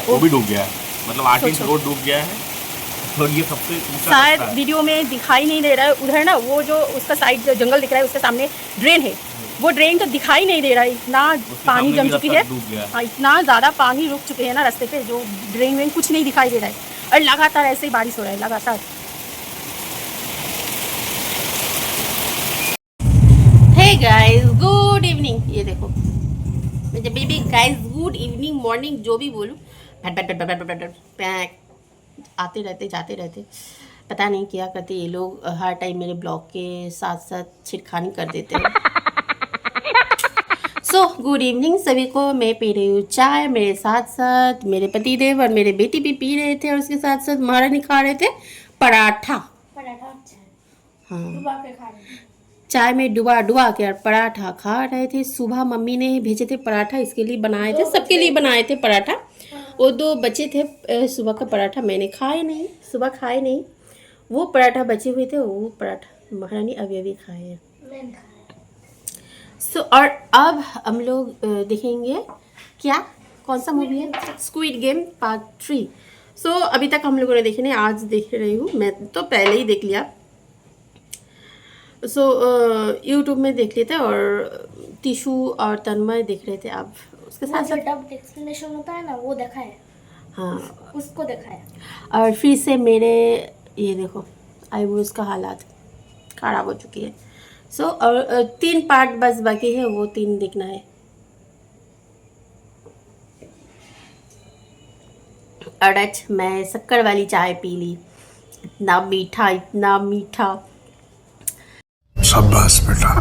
वो भी डूब गया है, मतलब 8 इंच रोड डूब गया है। और ये सबसे ऊंचा शायद रास्ता है। वीडियो में दिखाई नहीं दे रहा है, उधर ना वो जो उसका साइड जो जंगल दिख रहा है उसके सामने ड्रेन है, वो ड्रेन तो दिखाई नहीं दे रहा है, इतना उसके पानी सामने जम भी चुकी रास्ता है। डूब गया है। हाँ, इतना ज़्यादा पानी रुक चुके हैं ना रास्ते पे, जो ड्रेन वेन कुछ नहीं दिखाई दे रहा है, और लगातार ऐसे ही बारिश हो रहा है लगातार। Hey guys, good evening. ये देखो मुझे baby guys, good evening morning जो भी बोलूँ, आते रहते जाते रहते, पता नहीं क्या करते ये लोग, हर टाइम मेरे ब्लॉग के साथ साथ छिड़खानी कर देते हैं। सो गुड इवनिंग सभी को। मैं पी रही हूँ चाय, मेरे साथ साथ मेरे पतिदेव और मेरे बेटी भी पी रहे थे, और उसके साथ साथ महारानी खा रहे थे पराठा। हाँ, चाय में डुबा डुबा के और पराठा खा रहे थे। सुबह मम्मी ने भेजे थे पराठा, इसके लिए बनाए थे, सबके लिए बनाए थे पराठा। वो 2 बचे थे सुबह का पराठा, मैंने खाए नहीं, सुबह खाए नहीं, वो पराठा बचे हुए थे, वो पराठा महारानी अभी अभी खाए हैं। सो और अब हम लोग देखेंगे क्या, कौन सा मूवी है, स्क्विड गेम पार्ट 3। सो अभी तक हम लोगों ने देखे नहीं, आज देख रही हूँ, मैं तो पहले ही देख लिया। सो यूट्यूब में देख लिए थे, और टिशू और तन्मय देख रहे थे। अब उसके साथ साथ एक्सप्लेनेशन होता है ना, वो देखा है। हाँ, उसको देखा है। और फिर से मेरे ये देखो आईब्रोज का हालात खराब हो चुकी है। सो और 3 पार्ट बस बाकी है, वो 3 देखना है। और आज मैं शक्कर वाली चाय पी ली, इतना मीठा, इतना मीठा। शाबाश बेटा,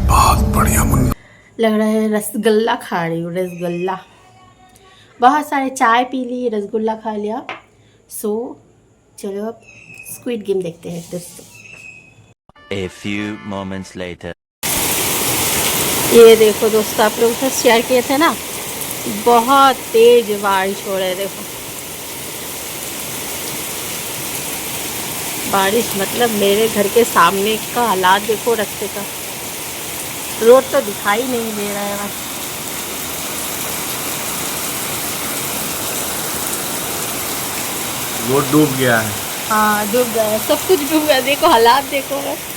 बहुत बढ़िया मुन्ना। लग रहा है रसगुल्ला खा रही हूँ, रसगुल्ला। बहुत सारे चाय पी ली, रसगुल्ला खा लिया। सो चलो अब स्क्विड गेम देखते हैं दोस्तों। A few moments later. ये देखो दोस्तों, आप लोगों से शेयर किए थे ना, बहुत तेज बारिश हो रहा है। देखो बारिश, मतलब मेरे घर के सामने का हालात देखो, रास्ते का, रोड तो दिखाई नहीं दे रहा है बस। रोड डूब गया है। हाँ, डूब गया है, सब कुछ डूब गया, देखो हालात देखो बस।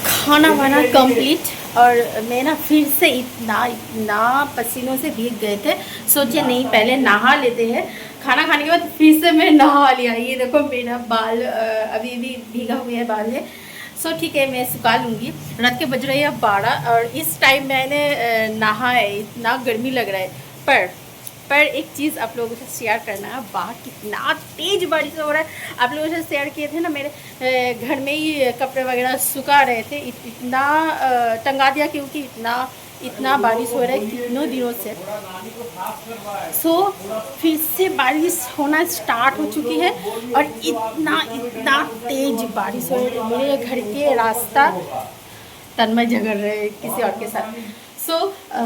खाना वाना कंप्लीट, और मैं ना फिर से इतना पसीनों से भीग गए थे, सोचे नहीं पहले नहा लेते हैं। खाना खाने के बाद फिर से मैं नहा लिया। ये देखो मेरा बाल अभी भी भीगा हुआ है, बाल है। सो ठीक है, मैं सुखा लूँगी। रात के बज रही है अब 12, और इस टाइम मैंने नहा है, इतना गर्मी लग रहा है। पर एक चीज़ आप लोगों से शेयर करना है, बाहर कितना तेज़ बारिश हो रहा है। आप लोगों से शेयर किए थे ना, मेरे घर में ही कपड़े वगैरह सुखा रहे थे, इतना टंगा दिया, क्योंकि इतना बारिश हो रहा है कितनों दिनों से। सो फिर से बारिश होना स्टार्ट हो चुकी है, और इतना तेज़ बारिश हो रही है। मेरे घर के रास्ता, तन्मय झगड़ रहे किसी और के साथ। सो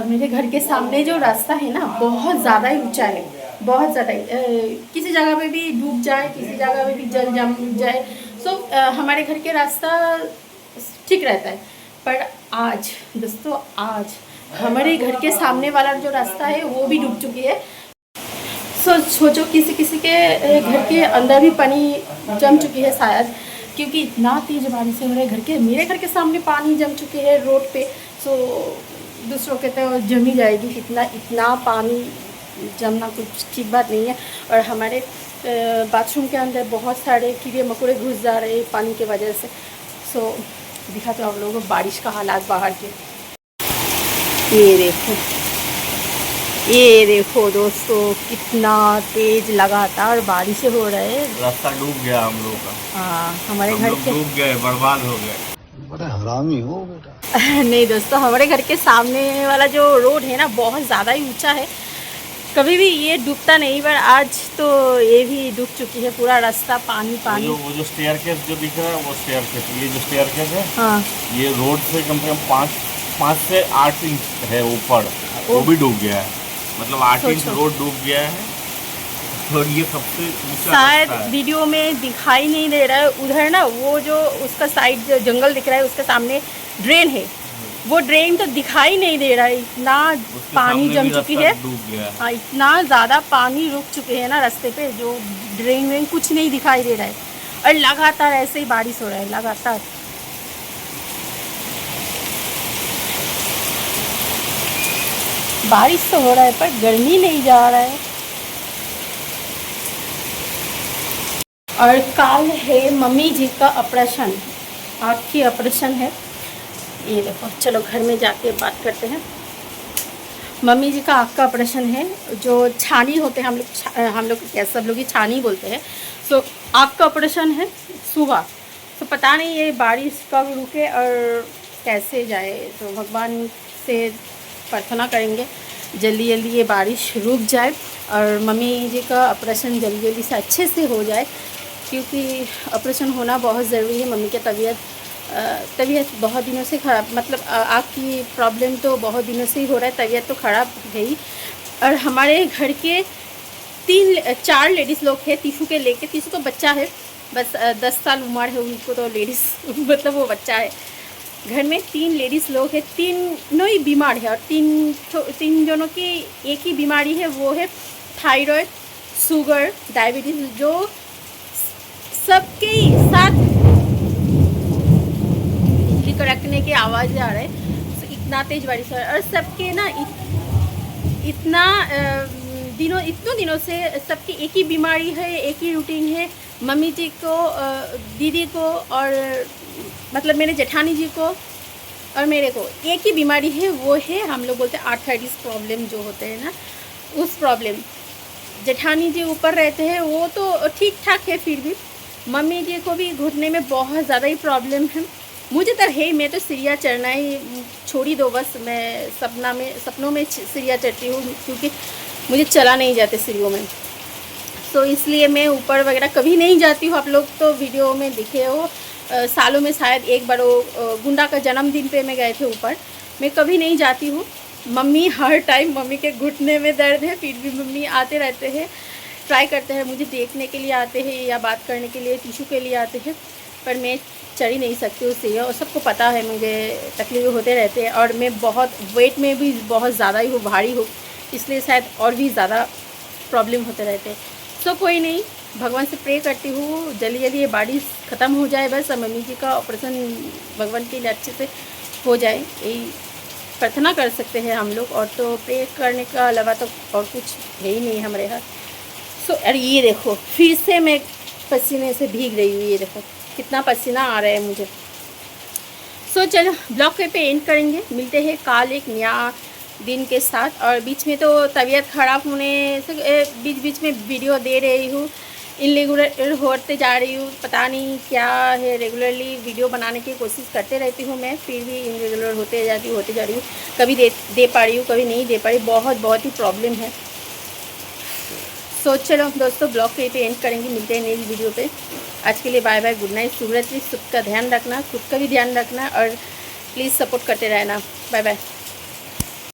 मेरे घर के सामने जो रास्ता है ना, बहुत ज़्यादा ही ऊंचा है, बहुत ज़्यादा। किसी जगह पे भी डूब जाए, किसी जगह पे भी जल जम जाए। सो हमारे घर के रास्ता ठीक रहता है, पर आज दोस्तों, आज हमारे घर के सामने वाला जो रास्ता है वो भी डूब चुकी है। सो सोचो किसी किसी के घर के अंदर भी पानी जम चुकी है शायद, क्योंकि इतना तेज़ बारिश हो रहा है। मेरे घर के सामने पानी जम चुके हैं रोड पे। सो दूसरों के तो जम ही जाएगी, इतना पानी जमना कुछ ठीक बात नहीं है। और हमारे बाथरूम के अंदर बहुत सारे कीड़े मकोड़े घुस जा रहे हैं पानी की वजह से। सो दिखाते हो आप लोगों को बारिश का हालात बाहर के। ये देखो दोस्तों, कितना तेज लगातार बारिशें हो रहे हैं। रास्ता डूब गया हम लोग का। हाँ, हमारे घर के डूब गए, बर्बाद हो गए। बड़ा हरामी हो बेटा। नहीं दोस्तों, हमारे घर के सामने वाला जो रोड है ना, बहुत ज़्यादा ही ऊंचा है। कभी भी ये डूबता नहीं, पर आज तो ये भी डूब चुकी है, पूरा रास्ता पानी पानी। वो जो स्टेयरकेस जो दिख रहा है, वो स्टेयरकेस, ये जो स्टेयरकेस है, हाँ, ये रोड से कम से कम 5 से 8 इंच है ऊपर, वो भी डूब गया है, मतलब 8 इंच रोड डूब गया है। और ये सबसे ऊंचा शायद रास्ता है। वीडियो में दिखाई नहीं दे रहा है, उधर ना वो जो उसका साइड जो जंगल दिख रहा है उसके सामने ड्रेन है, वो ड्रेन तो दिखाई नहीं दे रहा है, इतना उसके पानी सामने जम भी चुकी रास्ता है। डूब गया है। हाँ, इतना ज़्यादा पानी रुक चुके हैं ना रास्ते पे, जो ड्रेन वेन कुछ नहीं दिखाई दे रहा है। और लगातार ऐसे ही बारिश हो रहा है, लगातार। बारिश तो हो रहा है पर गर्मी नहीं जा रहा है। और कल है मम्मी जी का ऑपरेशन, आँख की ऑपरेशन है। ये देखो, चलो घर में जाके बात करते हैं। मम्मी जी का आँख का ऑपरेशन है, जो छानी होते हैं, हम लोग क्या सब लोग ही छानी बोलते हैं। सो आँख का ऑपरेशन है सुबह। तो पता नहीं ये बारिश कब रुके और कैसे जाए, तो भगवान से प्रार्थना करेंगे जल्दी जल्दी ये बारिश रुक जाए और मम्मी जी का ऑपरेशन जल्दी जल्दी से अच्छे से हो जाए, क्योंकि ऑपरेशन होना बहुत ज़रूरी है। मम्मी की तबीयत बहुत दिनों से ख़राब, मतलब आँख की प्रॉब्लम तो बहुत दिनों से ही हो रहा है, तबीयत तो ख़राब है ही। और हमारे घर के 4 लेडीज़ लोग हैं, तीसू के लेके, तीसू का बच्चा है, बस 10 साल उम्र है उनको, तो लेडीज़ मतलब वो बच्चा है। घर में 3 लेडीज़ लोग हैं, तीनों ही बीमार है, और तीन जनों की एक ही बीमारी है, वो है थायराइड, शुगर, डायबिटीज़, जो सबके साथ रखने की आवाज़ आ रहा है। तो इतना तेज़ बारिश हो रहा है और सबके ना इतने दिनों से सबकी एक ही बीमारी है, एक ही रूटीन है। मम्मी जी को, दीदी को, और मतलब मेरे जेठानी जी को और मेरे को एक ही बीमारी है, वो है हम लोग बोलते हैं आर्थराइटिस प्रॉब्लम जो होते हैं ना, उस प्रॉब्लम। जेठानी जी ऊपर रहते हैं, वो तो ठीक ठाक है, फिर भी मम्मी जी को भी घुटने में बहुत ज़्यादा ही प्रॉब्लम है। मुझे तो है, मैं तो सीढ़ियाँ चढ़ना ही छोड़ी दो बस। मैं सपनों में सीढ़ियाँ चढ़ती हूँ, क्योंकि मुझे चला नहीं जाते सीढ़ियों में, तो इसलिए मैं ऊपर वगैरह कभी नहीं जाती हूँ। आप लोग तो वीडियो में दिखे हो, सालों में शायद एक बार वो गुंडा का जन्मदिन पे मैं गए थे ऊपर, मैं कभी नहीं जाती हूँ। मम्मी हर टाइम, मम्मी के घुटने में दर्द है, फिर भी मम्मी आते रहते हैं, ट्राई करते हैं, मुझे देखने के लिए आते हैं या बात करने के लिए, टिशू के लिए आते हैं, पर मैं चढ़ ही नहीं सकती उससे। और सबको पता है मुझे तकलीफ होते रहते हैं, और मैं बहुत वेट में भी बहुत ज़्यादा ही हूँ, भारी हूँ, इसलिए शायद और भी ज़्यादा प्रॉब्लम होते रहते हैं। तो कोई नहीं, भगवान से प्रे करती हूँ जल्दी जल्दी ये बारिश ख़त्म हो जाए बस, और मम्मी जी का ऑपरेशन भगवान के लिए अच्छे से हो जाए, यही प्रार्थना कर सकते हैं हम लोग। और तो प्रे करने का अलावा तो और कुछ है ही नहीं हमारे हाथ। सो अरे ये देखो, फिर से मैं पसीने से भीग रही हूँ, ये देखो कितना पसीना आ रहा है मुझे। सो चलो ब्लॉग पे एंड करेंगे, मिलते हैं कल एक नया दिन के साथ। और बीच में तो तबीयत ख़राब होने से बीच बीच में वीडियो दे रही हूँ, इरेगुलर होते जा रही हूँ, पता नहीं क्या है। रेगुलरली वीडियो बनाने की कोशिश करते रहती हूँ मैं, फिर भी इरेगुलर होते जा रही हूँ। कभी दे पा रही हूँ, कभी नहीं दे पा रही, बहुत ही प्रॉब्लम है। सो चलो दोस्तों, ब्लॉग पे एंड करेंगे, मिलते हैं नेक्स्ट वीडियो पे। आज के लिए बाय बाय, गुड नाइट, शुभ रात्रि। सबका ध्यान रखना, खुद का भी ध्यान रखना, और प्लीज़ सपोर्ट करते रहना। Bye bye.